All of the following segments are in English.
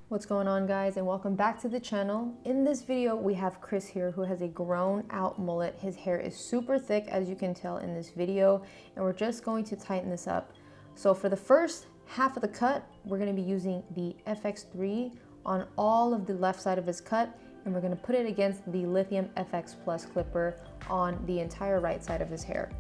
What's going on, guys, and welcome back to the channel. In this video we have Chris here, who has a grown out mullet. His hair is super thick, as you can tell in this video, and we're just going to tighten this up. So for the first half of the cut, we're going to be using the FX3 on all of the left side of his cut, and we're going to put it against the Lithium FX Plus clipper on the entire right side of his hair.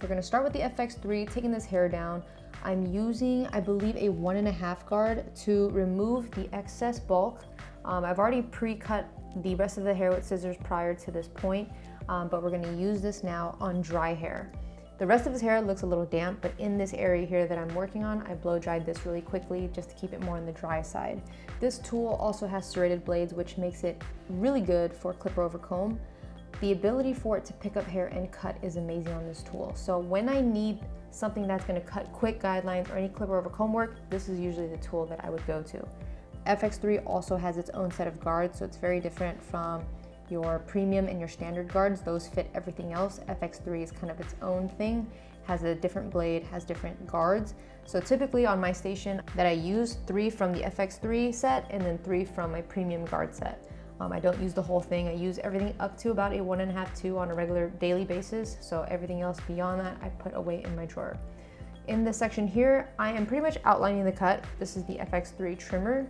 We're going to start with the FX3, taking this hair down. I'm using, I believe, a 1.5 guard to remove the excess bulk. I've already pre-cut the rest of the hair with scissors prior to this point, but we're gonna use this now on dry hair. The rest of his hair looks a little damp, but in this area here that I'm working on, I blow dried this really quickly just to keep it more on the dry side. This tool also has serrated blades, which makes it really good for clipper over comb. The ability for it to pick up hair and cut is amazing on this tool. So when I need something that's going to cut quick guidelines or any clipper over comb work, this is usually the tool that I would go to. FX3 also has its own set of guards, so it's very different from your premium and your standard guards. Those fit everything else. FX3 is kind of its own thing, has a different blade, has different guards. So typically on my station that I use 3 from the FX3 set and then 3 from my premium guard set. I don't use the whole thing. I use everything up to about a 1.5, 2 on a regular daily basis. So everything else beyond that, I put away in my drawer. In this section here, I am pretty much outlining the cut. This is the FX3 trimmer.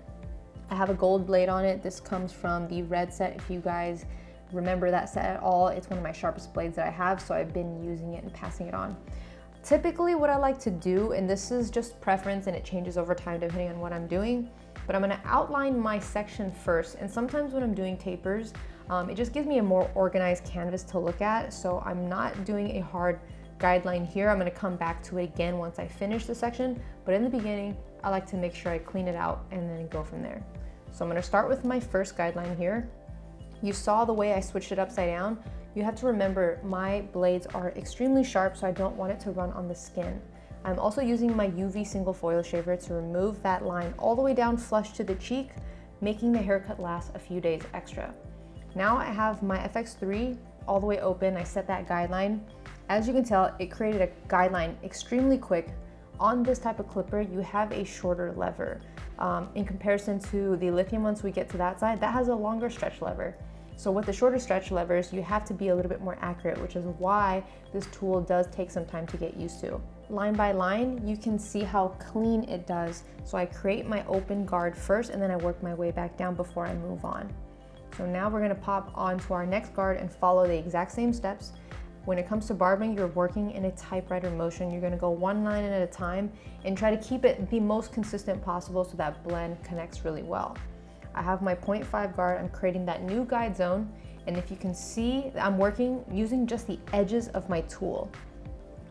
I have a gold blade on it. This comes from the red set. If you guys remember that set at all, it's one of my sharpest blades that I have. So I've been using it and passing it on. Typically what I like to do, and this is just preference and it changes over time depending on what I'm doing, but I'm gonna outline my section first. And sometimes when I'm doing tapers, it just gives me a more organized canvas to look at. So I'm not doing a hard guideline here. I'm gonna come back to it again once I finish the section. But in the beginning, I like to make sure I clean it out and then go from there. So I'm gonna start with my first guideline here. You saw the way I switched it upside down. You have to remember my blades are extremely sharp, so I don't want it to run on the skin. I'm also using my UV single foil shaver to remove that line all the way down flush to the cheek, making the haircut last a few days extra. Now I have my FX3 all the way open. I set that guideline. As you can tell, it created a guideline extremely quick. On this type of clipper, you have a shorter lever. In comparison to the lithium, once we get to that side, that has a longer stretch lever. So with the shorter stretch levers, you have to be a little bit more accurate, which is why this tool does take some time to get used to. Line by line, you can see how clean it does. So I create my open guard first, and then I work my way back down before I move on. So now we're gonna pop onto our next guard and follow the exact same steps. When it comes to barbering, you're working in a typewriter motion. You're gonna go one line at a time and try to keep it the most consistent possible so that blend connects really well. I have my 0.5 guard. I'm creating that new guide zone. And if you can see, I'm working using just the edges of my tool.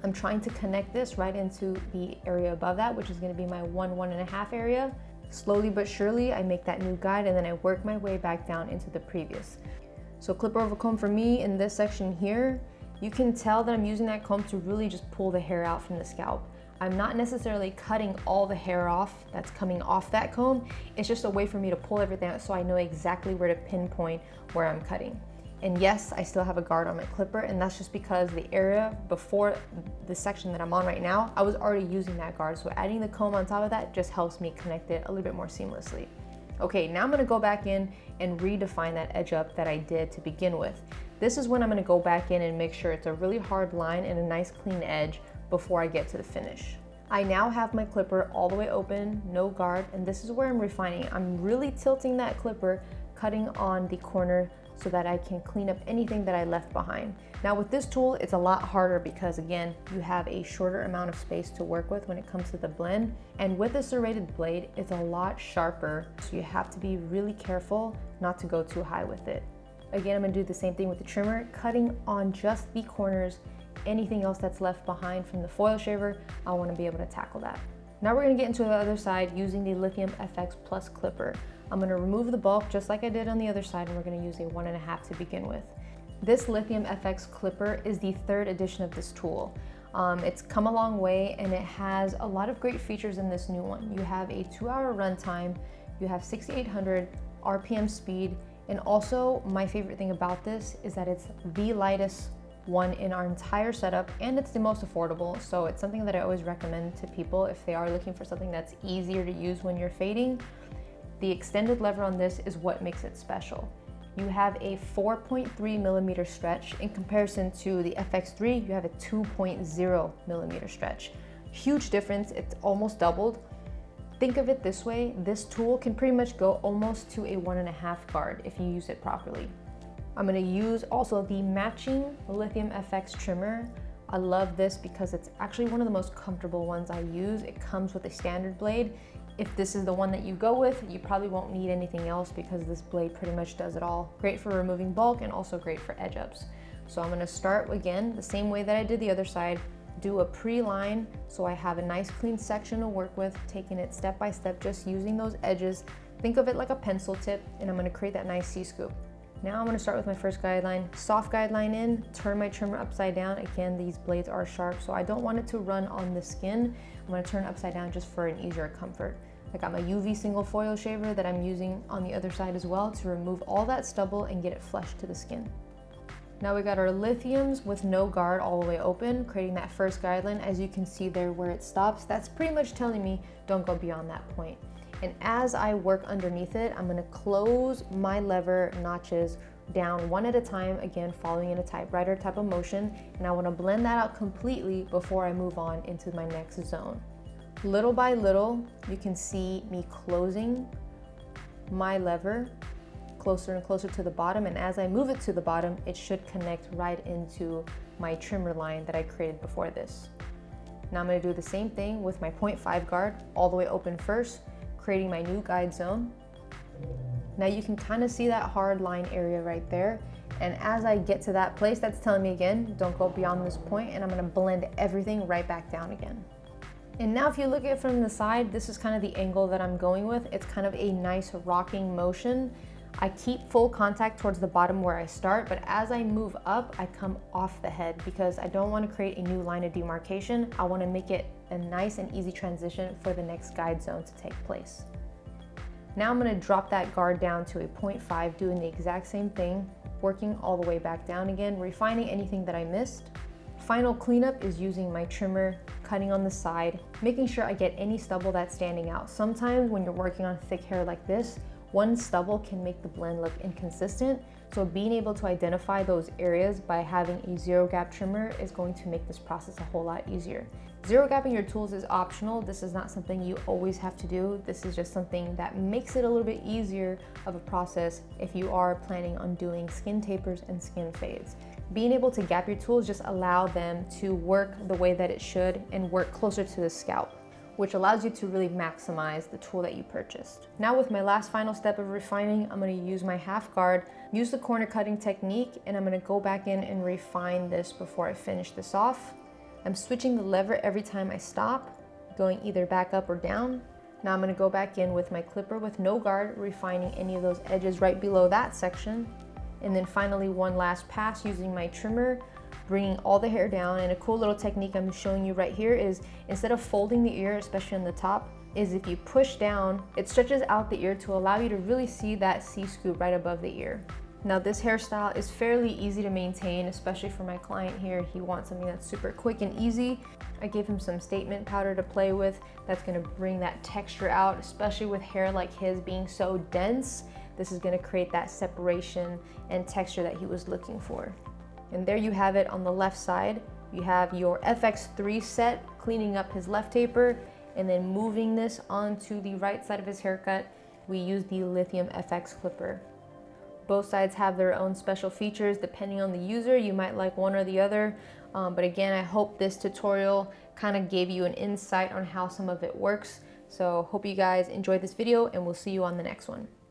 I'm trying to connect this right into the area above that, which is gonna be my 1.5 area. Slowly but surely, I make that new guide and then I work my way back down into the previous. So clipper over comb for me in this section here, you can tell that I'm using that comb to really just pull the hair out from the scalp. I'm not necessarily cutting all the hair off that's coming off that comb. It's just a way for me to pull everything out so I know exactly where to pinpoint where I'm cutting. And yes, I still have a guard on my clipper, and that's just because the area before the section that I'm on right now, I was already using that guard. So adding the comb on top of that just helps me connect it a little bit more seamlessly. Okay, now I'm gonna go back in and redefine that edge up that I did to begin with. This is when I'm gonna go back in and make sure it's a really hard line and a nice clean edge before I get to the finish. I now have my clipper all the way open, no guard, and this is where I'm refining. I'm really tilting that clipper, cutting on the corner so that I can clean up anything that I left behind. Now with this tool, it's a lot harder because again, you have a shorter amount of space to work with when it comes to the blend. And with a serrated blade, it's a lot sharper. So you have to be really careful not to go too high with it. Again, I'm gonna do the same thing with the trimmer, cutting on just the corners. Anything else that's left behind from the foil shaver, I wanna be able to tackle that. Now we're gonna get into the other side using the Lithium FX Plus clipper. I'm gonna remove the bulk just like I did on the other side, and we're gonna use a 1.5 to begin with. This Lithium FX clipper is the 3rd edition of this tool. It's come a long way and it has a lot of great features in this new one. You have a 2-hour runtime, you have 6,800 RPM speed, and also my favorite thing about this is that it's the lightest one in our entire setup, and it's the most affordable. So it's something that I always recommend to people if they are looking for something that's easier to use when you're fading. The extended lever on this is what makes it special. You have a 4.3 millimeter stretch in comparison to the FX3, you have a 2.0 millimeter stretch. Huge difference, it's almost doubled. Think of it this way, this tool can pretty much go almost to a 1.5 guard if you use it properly. I'm gonna use also the matching Lithium FX trimmer. I love this because it's actually one of the most comfortable ones I use. It comes with a standard blade. If this is the one that you go with, you probably won't need anything else because this blade pretty much does it all. Great for removing bulk and also great for edge ups. So I'm gonna start again the same way that I did the other side, do a pre-line so I have a nice clean section to work with, taking it step by step, just using those edges. Think of it like a pencil tip, and I'm gonna create that nice C-scoop. Now I'm gonna start with my first guideline, soft guideline in, turn my trimmer upside down. Again, these blades are sharp, so I don't want it to run on the skin. I'm gonna turn it upside down just for an easier comfort. I got my UV single foil shaver that I'm using on the other side as well to remove all that stubble and get it flush to the skin. Now we got our lithiums with no guard all the way open, creating that first guideline. As you can see there where it stops, that's pretty much telling me don't go beyond that point. And as I work underneath it, I'm gonna close my lever notches down one at a time, again, following in a typewriter type of motion. And I wanna blend that out completely before I move on into my next zone. Little by little, you can see me closing my lever closer and closer to the bottom. And as I move it to the bottom, it should connect right into my trimmer line that I created before this. Now I'm gonna do the same thing with my 0.5 guard, all the way open first, creating my new guide zone. Now you can kind of see that hard line area right there. And as I get to that place, that's telling me again, don't go beyond this point, and I'm gonna blend everything right back down again. And now if you look at it from the side, this is kind of the angle that I'm going with. It's kind of a nice rocking motion. I keep full contact towards the bottom where I start, but as I move up, I come off the head because I don't want to create a new line of demarcation. I want to make it a nice and easy transition for the next guide zone to take place. Now I'm going to drop that guard down to a 0.5, doing the exact same thing, working all the way back down again, refining anything that I missed. Final cleanup is using my trimmer, cutting on the side, making sure I get any stubble that's standing out. Sometimes when you're working on thick hair like this, one stubble can make the blend look inconsistent. So being able to identify those areas by having a zero gap trimmer is going to make this process a whole lot easier. Zero gapping your tools is optional. This is not something you always have to do. This is just something that makes it a little bit easier of a process if you are planning on doing skin tapers and skin fades. Being able to gap your tools just allow them to work the way that it should and work closer to the scalp, which allows you to really maximize the tool that you purchased. Now with my last final step of refining, I'm gonna use my half guard, use the corner cutting technique, and I'm gonna go back in and refine this before I finish this off. I'm switching the lever every time I stop, going either back up or down. Now I'm gonna go back in with my clipper with no guard, refining any of those edges right below that section. And then finally, one last pass using my trimmer, bringing all the hair down. And a cool little technique I'm showing you right here is instead of folding the ear, especially on the top, is if you push down, it stretches out the ear to allow you to really see that C-scoop right above the ear. Now this hairstyle is fairly easy to maintain, especially for my client here. He wants something that's super quick and easy. I gave him some statement powder to play with that's gonna bring that texture out, especially with hair like his being so dense. This is gonna create that separation and texture that he was looking for. And there you have it on the left side. You have your FX3 set, cleaning up his left taper, and then moving this onto the right side of his haircut, we use the Lithium FX Clipper. Both sides have their own special features. Depending on the user, you might like one or the other. But again, I hope this tutorial kind of gave you an insight on how some of it works. So hope you guys enjoyed this video, and we'll see you on the next one.